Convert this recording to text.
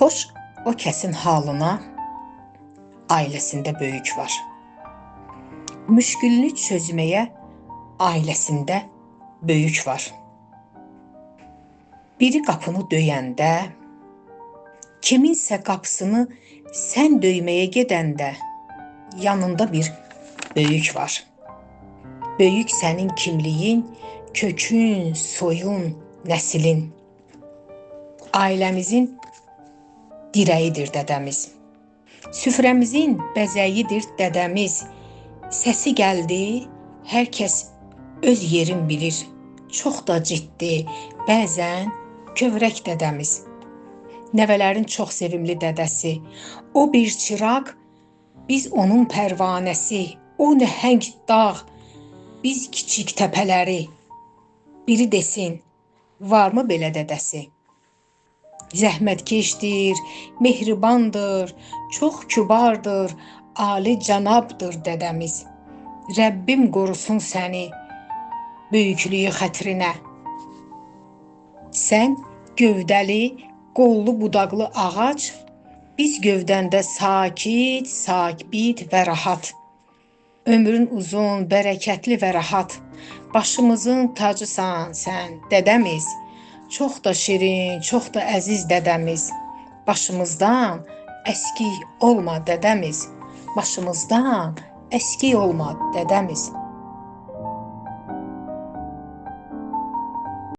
Xoş o kəsin halına, ailəsində böyük var. Müşkülünü çözməyə ailəsində böyük var. Biri qapını döyəndə, kiminsə qapısını sən döyməyə gedəndə yanında bir böyük var. Böyük sənin kimliyin, kökün, soyun, nəslin. Ailəmizin dirəyidir dədəmiz. Süfrəmizin bəzəyidir dədəmiz. Səsi gəldi, hər kəs öz yerin bilir. Çox da ciddi, bəzən kövrək dədəmiz. Nəvələrin çox sevimli dədəsi. O bir çıraq, biz onun pərvanəsi. O nəhəng dağ, biz kiçik təpələri. Biri desin, varmı belə dədəsi? Zəhmətkeşdir, mehribandır, çox kübardır, ali cənabdır dədəmiz. Rəbbim qorusun səni böyüklüyü xətrinə. Sən gövdəli, qollu budaqlı ağac, biz gövdəndə sakit, sabit və rahat. Ömrün uzun, bərəkətli və rahat. Başımızın tacısan sən dədəmiz. Çox da şirin, çox da əziz dədəmiz. Başımızdan əskik olma dədəmiz. Başımızdan əskik olma dədəmiz.